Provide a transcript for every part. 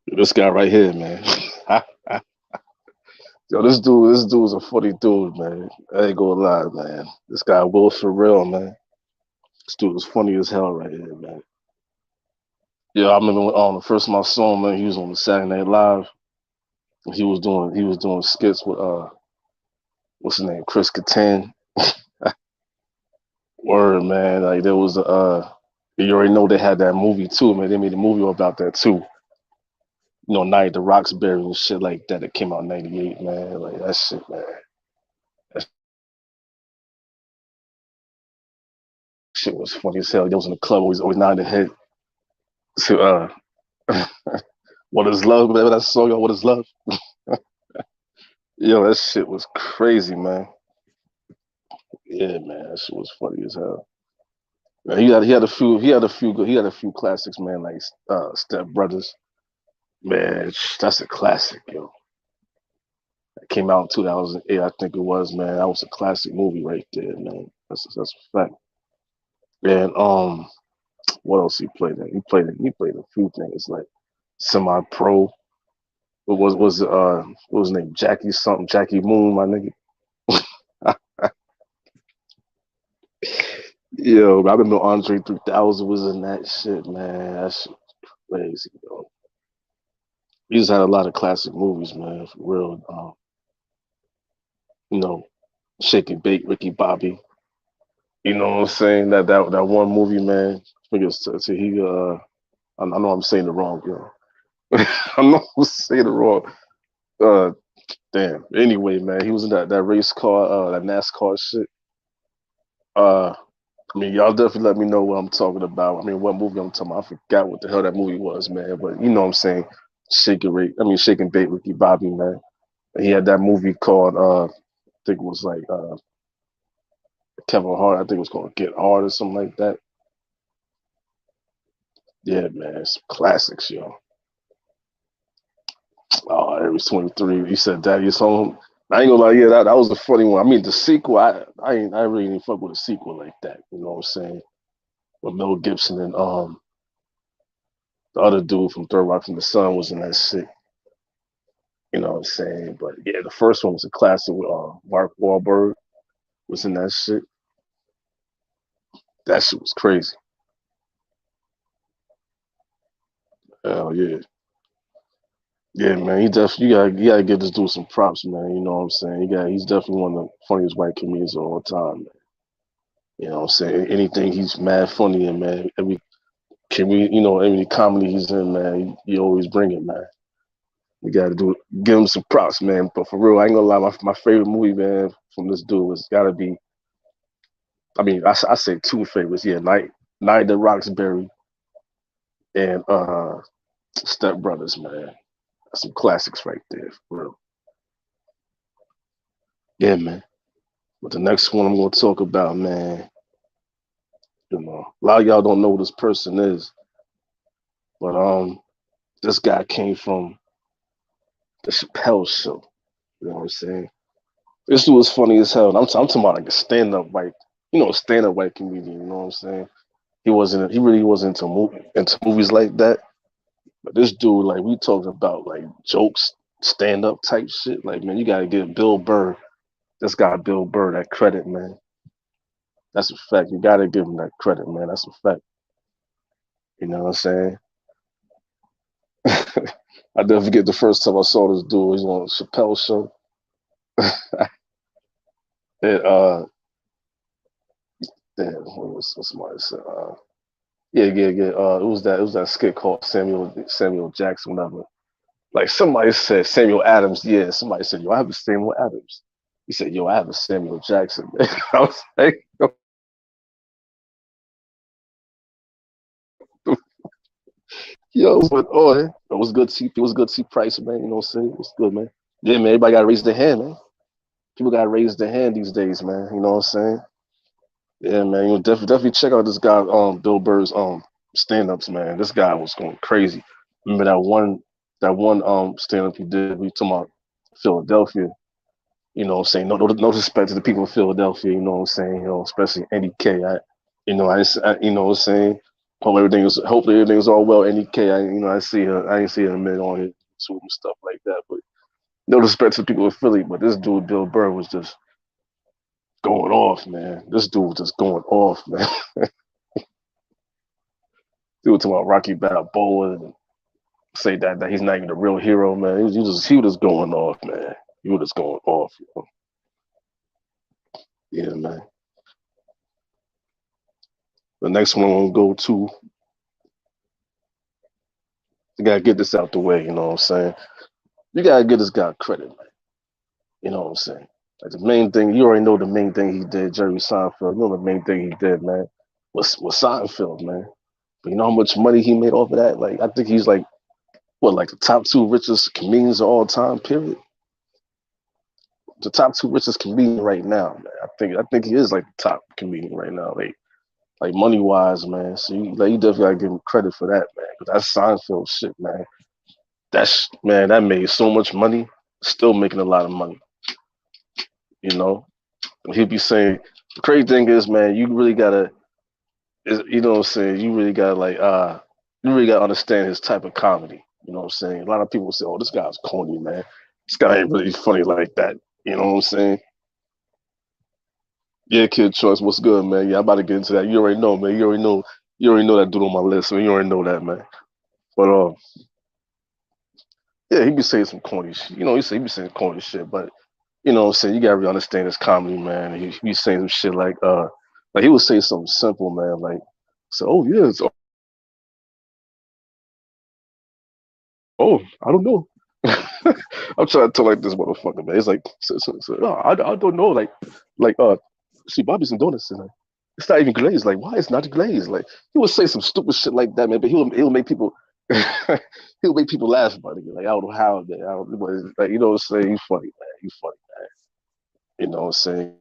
This guy right here, man. Yo, this dude's a funny dude, man. I ain't gonna lie, man. This guy Will for real, man. This dude is funny as hell right here, man. Yeah, I remember when, the first time I saw him, man, he was on the Saturday Night Live. He was doing skits with what's his name, Chris Kattan. Word, man. Like there was you already know they had that movie too, man. They made a movie about that too. Night at the Roxbury and shit like that. It came out in '98, man. Like that shit, man. That shit was funny as hell. They was in the club, always nodding their head. So, what is love? Whatever that song, yo, what is love? Yo, that shit was crazy, man. Yeah, man, that shit was funny as hell. Man, he had a few classics, man, like Step Brothers. Man, that's a classic, yo. It came out in 2008, I think it was, man. That was a classic movie right there, man. That's a fact. And what else he played in? He played a few things like semi pro. What was his name? Jackie something, Jackie Moon, my nigga. Yo, I remember Andre 3000 was in that shit, man. That shit was crazy, yo. We just had a lot of classic movies, man, for real. You know, Shake and Bake, Ricky Bobby. You know what I'm saying? That one movie, man. I think it's he I know I'm saying it wrong, yo. I know I'm saying it wrong. Uh damn. Anyway, man, he was in that race car, that NASCAR shit. Uh I mean, y'all definitely let me know what I'm talking about. I mean, what movie I'm talking about. I forgot what the hell that movie was, man. But you know what I'm saying. Shake and Bake Ricky Bobby, man. He had that movie called I think it was like Kevin Hart. I think it was called Get Hard or something like that. Yeah, man, some classics, yo. Oh, Aries 23. You said Daddy's Home. I ain't gonna lie, yeah, that was a funny one. I mean, the sequel, I really didn't fuck with a sequel like that. You know what I'm saying? With Mel Gibson and the other dude from Third Rock from the Sun was in that shit. You know what I'm saying? But yeah, the first one was a classic with Mark Wahlberg was in that shit. That shit was crazy. Hell yeah. Yeah, man, you gotta give this dude some props, man. You know what I'm saying? He's definitely one of the funniest white comedians of all time, man. You know what I'm saying? Anything he's mad funny in, man. Every comedy he's in, man, he always bring it, man. You gotta give him some props, man. But for real, I ain't gonna lie, my favorite movie, man, from this dude was gotta be. I mean, I say two favorites, yeah, Night at Roxbury and Step Brothers, man. That's some classics right there, for real. Yeah, man. But the next one I'm gonna talk about, man, a lot of y'all don't know who this person is, but this guy came from the Chappelle show. You know what I'm saying? This dude was funny as hell. I'm talking about like a stand up white comedian. You know what I'm saying? He really wasn't into movies like that. But this dude, like, we talking about like jokes, stand up type shit. Like, man, you gotta give Bill Burr, this guy Bill Burr, that credit, man. That's a fact. You gotta give him that credit, man. That's a fact. You know what I'm saying? I never forget the first time I saw this dude. He was on Chappelle show. and damn, what somebody said? Yeah. It was that skit called Samuel Jackson, whatever. Like somebody said Samuel Adams. Yeah, somebody said, yo, I have a Samuel Adams. He said, yo, I have a Samuel Jackson. I was like, yo, but it was good to see. It was good to see Price, man. You know what I'm saying? It was good, man. Yeah, man. Everybody got to raise their hand, man. People got to raise their hand these days, man. You know what I'm saying? Yeah, man. Definitely check out this guy, Bill Burr's stand ups, man. This guy was going crazy. Remember that one stand up he did? We talking about Philadelphia. You know what I'm saying? No disrespect to the people of Philadelphia, you know what I'm saying? Especially Andy K. You know what I'm saying? Hopefully everything's all well. NEK, I see her. I ain't see her in a minute on here and stuff like that. But no disrespect to the people of Philly, but this dude Bill Burr was just going off, man. This dude was just going off, man. Dude talking about Rocky Balboa and say that he's not even a real hero, man. He was just going off, man. He was just going off. Yeah, man. The next one we'll go to. You gotta get this out the way. You know what I'm saying? You gotta give this guy credit, man. You know what I'm saying? Like the main thing, you already know the main thing he did, Jerry Seinfeld. You know the main thing he did, man, was Seinfeld, man. But you know how much money he made off of that? Like I think he's like what, like the top two richest comedians of all time, period. The top two richest comedian right now, man. I think he is like the top comedian right now, like money wise, man. So you definitely gotta give him credit for that, man. Cause that's Seinfeld shit, man. Man, that made so much money, still making a lot of money. You know, he'd be saying the crazy thing is, man, you really gotta, you know what I'm saying? You really gotta you really gotta understand his type of comedy. You know what I'm saying? A lot of people say, "Oh, this guy's corny, man. This guy ain't really funny like that." You know what I'm saying? Yeah, Kid Choice, what's good, man? Yeah, I'm about to get into that. You already know, man. You already know that dude on my list, so you already know that, man. But yeah, he be saying some corny shit. You know, he be saying corny shit, but you know what I'm saying? You gotta really understand his comedy, man. He be saying some shit like he would say something simple, man, like, so, oh yeah, oh, I don't know. I'm trying to tell like this motherfucker, man. It's like, oh, I don't know, like, see, Bobby's and donuts, and it's not even glazed. Like, why it's not glazed? Like, he would say some stupid shit like that, man. But he'll make people, he'll make people laugh about it. Like, I don't know how, man. I don't know, but like, you know what I'm saying? He's funny, man. He's funny, man. You know what I'm saying?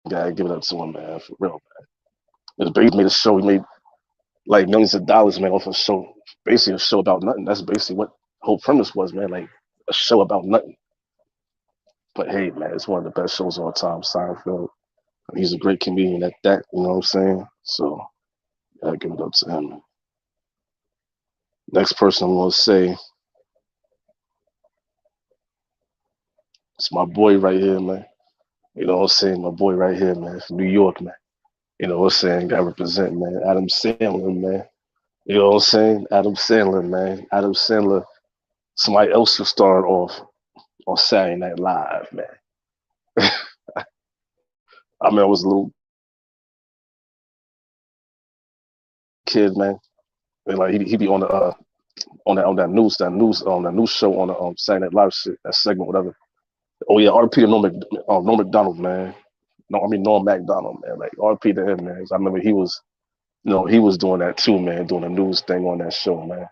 Gotta give it up to him, man, for real, man. He made a show. He made like millions of dollars, man, off a show. Basically, a show about nothing. That's basically what the whole premise was, man. Like a show about nothing. But hey, man, it's one of the best shows of all time, Seinfeld. He's a great comedian at that. You know what I'm saying? So I give it up to him. Next person I'm gonna say, it's my boy right here, man. You know what I'm saying? My boy right here, man, from New York, man. You know what I'm saying? Got to represent, man. Adam Sandler, man. You know what I'm saying? Adam Sandler, man. Adam Sandler. Somebody else who started off on Saturday Night Live, man. I mean, I was a little kid, man. And like he be on the on that news show on the Saturday Night Live shit, that segment, whatever. Oh yeah, RP to Norm Macdonald, man. No, I mean Norm Macdonald, man. Like RP to him, man. I remember he was doing that too, man, doing a news thing on that show, man.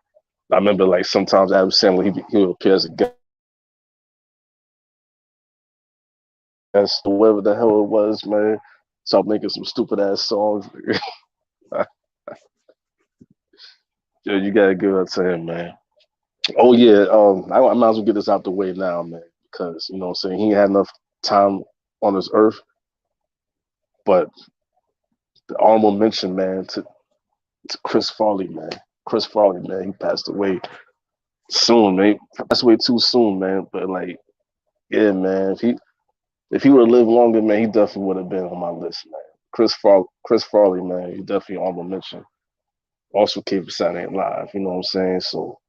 I remember like sometimes Adam Sandler he would appear as a guest, whatever the hell it was, man. Start making some stupid ass songs. Yeah, you gotta give it to him, man. Oh yeah, I might as well get this out the way now, man, because you know what I'm saying, he had enough time on this earth, but the honorable mention, man, to Chris Farley, man. Chris Farley, man, he passed away soon, man. He passed away too soon, man. But like, yeah, man, if he would have lived longer, man, he definitely would have been on my list, man. Chris Farley, man, he definitely honorable mention. Also came from Saturday Night Live, you know what I'm saying? So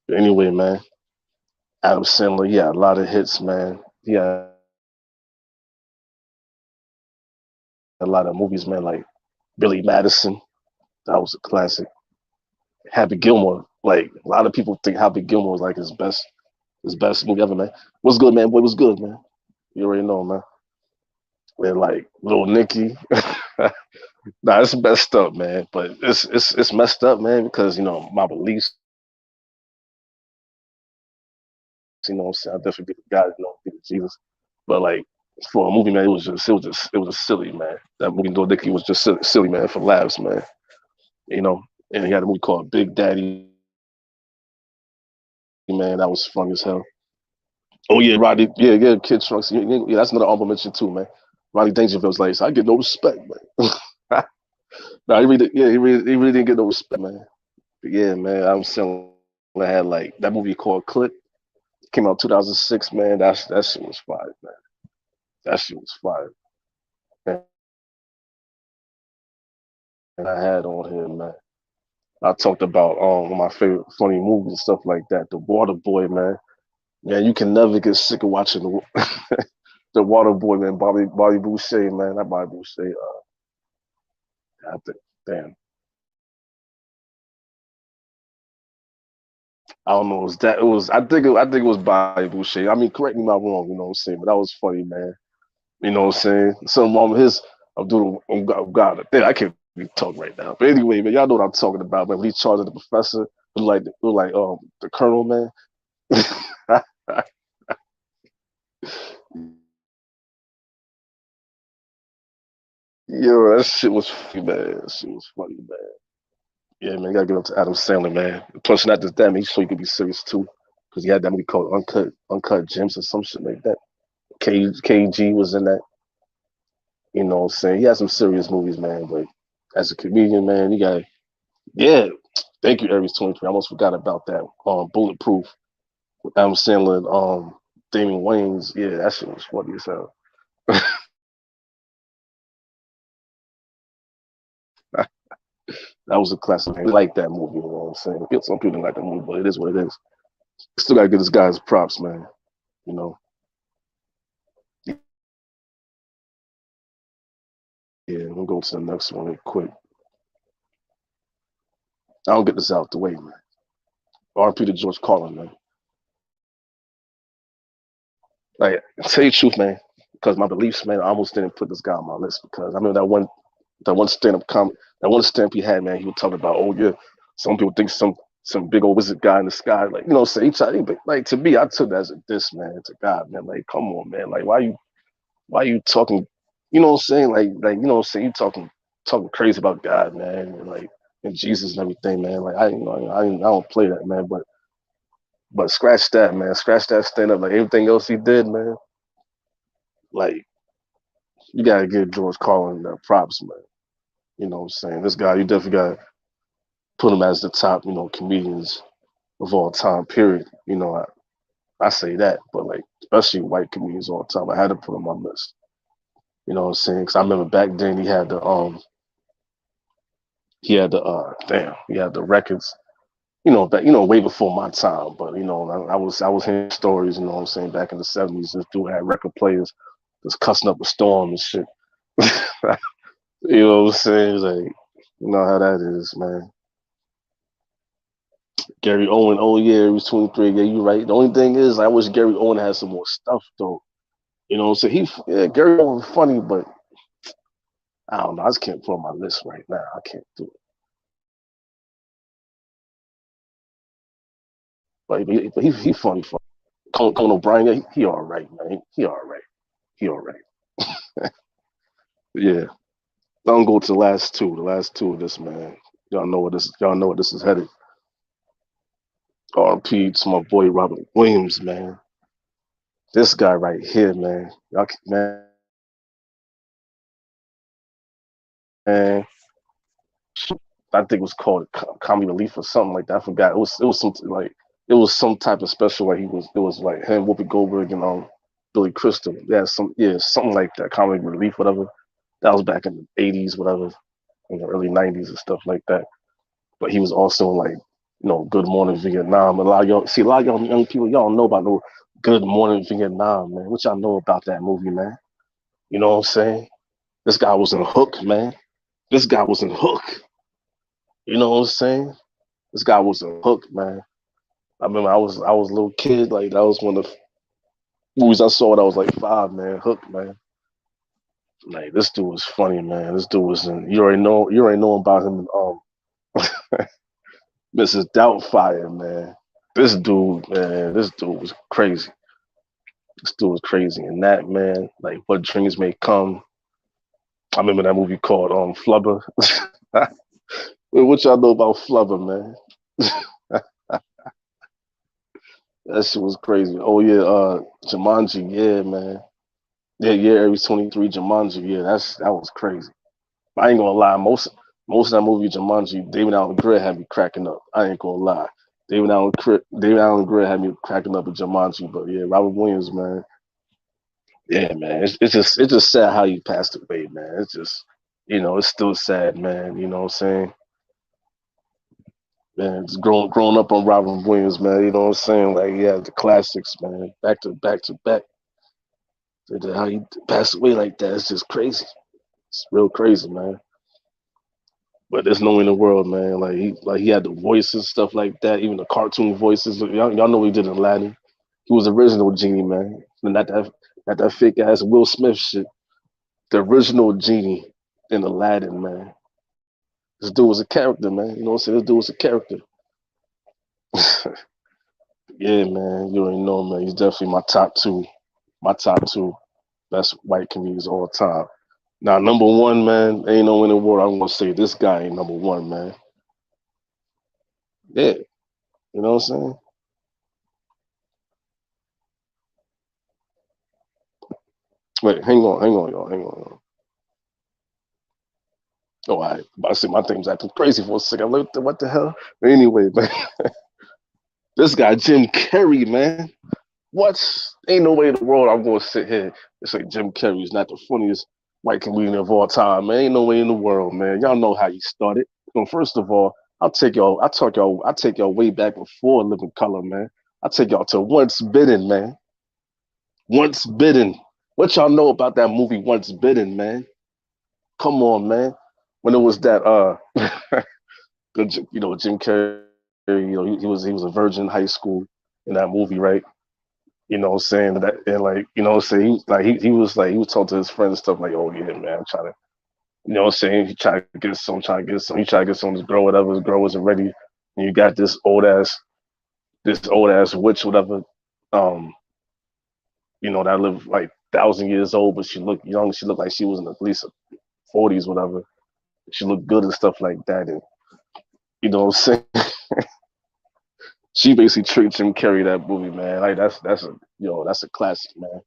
anyway, man, Adam Sandler, yeah, a lot of hits, man. Yeah, a lot of movies, man, like Billy Madison, that was a classic. Happy Gilmore, like a lot of people think Happy Gilmore was like his best movie ever, man. What's good, man? Boy, what's good, man? You already know, man. And like Little Nicky, nah, it's messed up, man. But it's messed up, man, because you know my beliefs. You know what I'm saying? I definitely be the guy, you know, be the Jesus. But like for a movie, man, it was just silly, man. That movie Little Nicky was just silly, man, for laughs, man. You know, and he had a movie called Big Daddy, man. That was funny as hell. Oh yeah, Roddy, yeah, Kid Trunks. Yeah, that's another honorable mention too, man. Roddy Dangerfield's like, so I get no respect, man. No, he really didn't get no respect, man. But yeah, man, I'm saying I had like that movie called Click. Came out 2006, man. That shit was fire, man. That shit was fire. And I had on here, man. I talked about one of my favorite funny movies and stuff like that. The Water Boy, man. Man, you can never get sick of watching the Water Boy, man. Bobby Boucher, man. That Bobby Boucher. I think, damn. I don't know. It was that? It was. I think it was Bobby Boucher. I mean, correct me if I'm wrong. You know what I'm saying? But that was funny, man. You know what I'm saying? Some of his. I'm doing. God. I can't even talk right now. But anyway, man, y'all know what I'm talking about, man. When he charged the professor, it was like the colonel, man. Yo, that shit was funny, man. That shit was funny, man. Yeah, man, you gotta give up to Adam Sandler, man. Plus, not just that, man, he showed you could be serious too, because he had that movie called Uncut Gems or some shit like that. KG was in that. You know what I'm saying? He had some serious movies, man. But as a comedian, man, you got yeah. Thank you, Aries 23. I almost forgot about that. Bulletproof with Adam Sandler and Damon Wayans. Yeah, that shit was funny as hell. That was a classic. I like that movie. You know what I'm saying? Some people don't like that movie, but it is what it is. Still gotta give this guy his props, man. You know. Yeah, we'll go to the next one real quick. I'll get this out the way, man. R.P. to George Carlin, man. Like, tell you the truth, man, because my beliefs, man, I almost didn't put this guy on my list because I remember that one stand-up comment, that one stamp he had, man. He was talking about, oh yeah, some people think some big old wizard guy in the sky, like you know, say he tried, but like to me, I took that as a diss, man, to God, man. Like, come on, man. Like, why you talking? You know what I'm saying? Like you know what I'm saying? You talking crazy about God, man, and like and Jesus and everything, man. Like I don't play that, man. But scratch that, man. Scratch that stand up. Like everything else he did, man. Like you gotta give George Carlin the props, man. You know what I'm saying? This guy, you definitely gotta put him as the top, comedians of all time, period. I say that, but like, especially white comedians all the time. I had to put him on my list. You know what I'm saying? Because I remember back then he had the records. Way before my time. But I was hearing stories. You know what I'm saying? Back in the '70s, this dude had record players just cussing up a storm and shit. You know what I'm saying? It's like, you know how that is, man. Gary Owen, oh yeah, he was 23. Yeah, you're right. The only thing is, I wish Gary Owen had some more stuff though. You know, so Gary Owen was funny, but I don't know. I just can't put on my list right now. I can't do it. But he funny. Conan O'Brien, yeah, he all right, man. He all right. He all right. Yeah. Don't go to the last two. The last two of this, man. Y'all know what this is headed. RP to my boy Robert Williams, man. This guy right here, man. Man. I think it was called Comedy Relief or something like that. I forgot. It was some type of special where it was like him, Whoopi Goldberg, and Billy Crystal. Something like that. Comedy Relief, whatever. That was back in the '80s, whatever, in the early '90s and stuff like that. But he was also like, Good Morning Vietnam. A lot of y'all young people, y'all know about no Good Morning Vietnam, man. What y'all know about that movie, man? You know what I'm saying? This guy was in Hook, man. This guy was in Hook. You know what I'm saying? This guy was in Hook, man. I remember I was a little kid, like that was one of the movies I saw when I was like 5, man. Hook, man. Like this dude was funny, man. This dude was in. You already know about him. Mrs. Doubtfire, man. This dude was crazy. This dude was crazy. And that, man, like What Dreams May Come. I remember that movie called Flubber. What y'all know about Flubber, man? That shit was crazy. Oh yeah, Jumanji, yeah, man. Yeah, Aries 23, Jumanji, yeah, that was crazy. I ain't gonna lie, Most of that movie, Jumanji, David Allen Greer had me cracking up. I ain't gonna lie. David Allen Greer had me cracking up at Jumanji, but yeah, Robert Williams, man. Yeah, man. It's just sad how he passed away, man. It's just it's still sad, man. You know what I'm saying? Man, it's grown up on Robert Williams, man. You know what I'm saying? Like he had the classics, man, back to back. How he passed away like that, it's just crazy. It's real crazy, man. But there's no in the world, man. Like he had the voices, stuff like that, even the cartoon voices. Y'all know what he did in Aladdin. He was the original genie, man. Not that fake ass Will Smith shit. The original genie in Aladdin, man. This dude was a character, man. You know what I'm saying? This dude was a character. Yeah, man. You already know, man. He's definitely my top two. My top two best white comedians all time. Now, number one, man, ain't no in the world. I'm gonna say this guy ain't number one, man. Yeah, you know what I'm saying? Wait, hang on, y'all, hang on. Y'all. Oh, I about to say my thing was acting crazy for a second. I'm like, what the hell? But anyway, man, this guy Jim Carrey, man. What? Ain't no way in the world I'm gonna sit here and say Jim Carrey is not the funniest white comedian of all time, man. Ain't no way in the world, man. Y'all know how he started. Well, first of all, I'll take y'all way back before Living Color, man. I'll take y'all to Once Bitten, man. Once Bitten. What y'all know about that movie Once Bitten, man? Come on, man. When it was that Jim Carrey, he was a virgin in high school in that movie, right? You know what I'm saying? That and like, you know what I'm saying? He was talking to his friends and stuff like, oh yeah, man, I'm trying to what I'm saying? He tried to get some, trying to get some, he tried to get some of this girl, whatever, his girl wasn't ready. And you got this old ass witch, whatever, um, that lived like 1,000 years old, but she looked young. She looked like she was in at least 40s, whatever. She looked good and stuff like that. And you know what I'm saying? She basically tricked Jim Carrey that movie, man. Like that's a classic, man.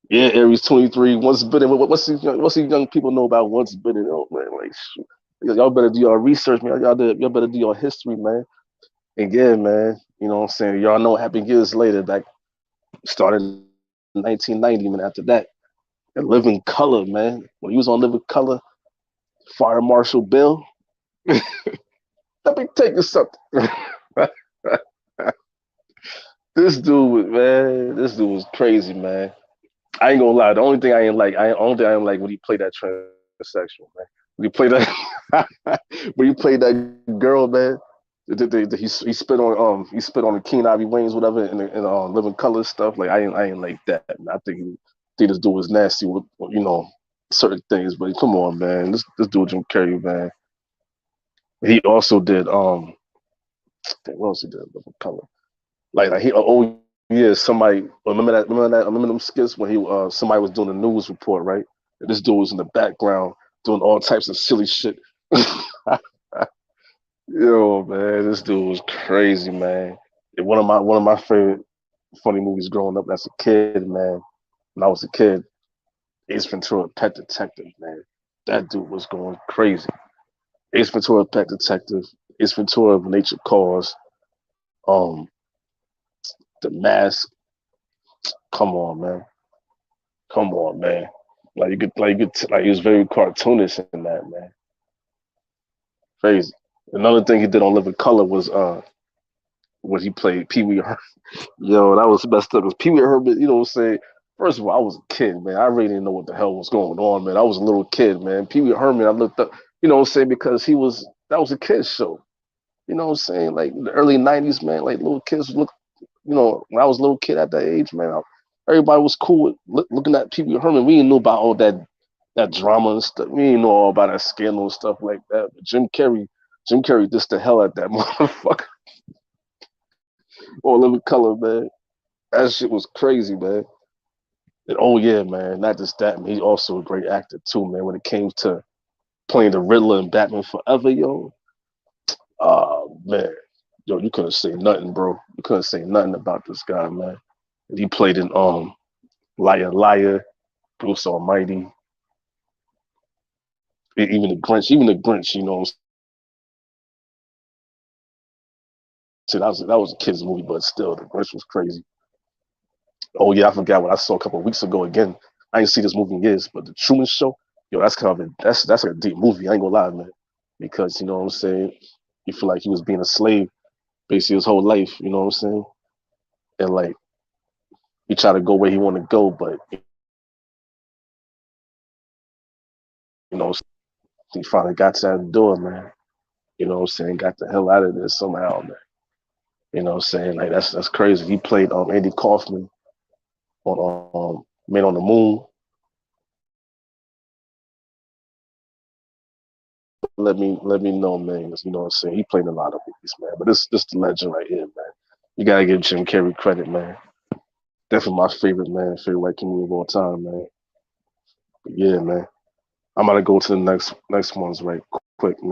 Yeah, Aries 23. Once bitten. What's these young people know about Once Bitten? Oh man, like shoot. Y'all better do your research, man. Y'all better do your history, man. And yeah, man. You know what I'm saying? Y'all know what happened years later. That started in 1990. Man, after that, and Living Color, man. When he was on Living Color, Fire Marshal Bill. Let me take you something. This dude was crazy, man. I ain't gonna lie. The only thing I ain't like when he played that transsexual, man. When he played that, when he played that girl, man. He spit on the Keen Ivy Wings, whatever, in Living Color stuff. Like I ain't like that. Man. I think this dude was nasty with certain things. But come on, man. This dude Jim Carrey, man. He also did what else he did? Living Color. Like he yeah, somebody remember them skits when he somebody was doing a news report, right? And this dude was in the background doing all types of silly shit. Yo, man, this dude was crazy, man. And one of my favorite funny movies growing up as a kid, man. When I was a kid, Ace Ventura, Pet Detective, man. That dude was going crazy. Ace Ventura, Pet Detective, Ace Ventura, Nature Calls, um, The Mask. Come on, man. Come on, man. Like he was very cartoonish in that, man. Crazy. Another thing he did on Living Color was when he played Pee Wee Herman. Yo, that was messed up. Cause Pee Wee Herman, you know what I'm saying? First of all, I was a kid, man. I really didn't know what the hell was going on, man. I was a little kid, man. Pee Wee Herman, I looked up, you know what I'm saying, because that was a kid's show. You know what I'm saying? Like the early '90s, man. Like little kids look, when I was a little kid at that age, man. Everybody was cool with looking at Pee Wee Herman. We didn't know about all that drama and stuff. We didn't know all about that scandal and stuff like that. But Jim Carrey just the hell at that motherfucker. Or Living Color, man. That shit was crazy, man. And oh yeah, man, not just that, man. He's also a great actor too, man. When it came to playing the Riddler in Batman Forever, yo, man, yo, you couldn't say nothing, bro. You couldn't say nothing about this guy, man. And he played in Liar Liar, Bruce Almighty. Even the Grinch, you know what I'm saying? That was a kids movie, but still, the Grinch was crazy. Oh yeah, I forgot what I saw a couple of weeks ago again. I ain't seen this movie in years, but the Truman Show, yo, that's kind of that's like a deep movie. I ain't gonna lie, man, because you know what I'm saying. You feel like he was being a slave basically his whole life. You know what I'm saying? And like he tried to go where he want to go, but you know he finally got to that door, man. You know what I'm saying? Got the hell out of there somehow, man. You know what I'm saying? Like that's crazy. He played Andy Kaufman on Man on the Moon. Let me know, man. You know what I'm saying? He played in a lot of movies, man. But this the legend right here, man. You gotta give Jim Carrey credit, man. Definitely my favorite, man. Favorite white comedian of all time, man. But yeah, man. I'm gonna go to the next ones right quick, man.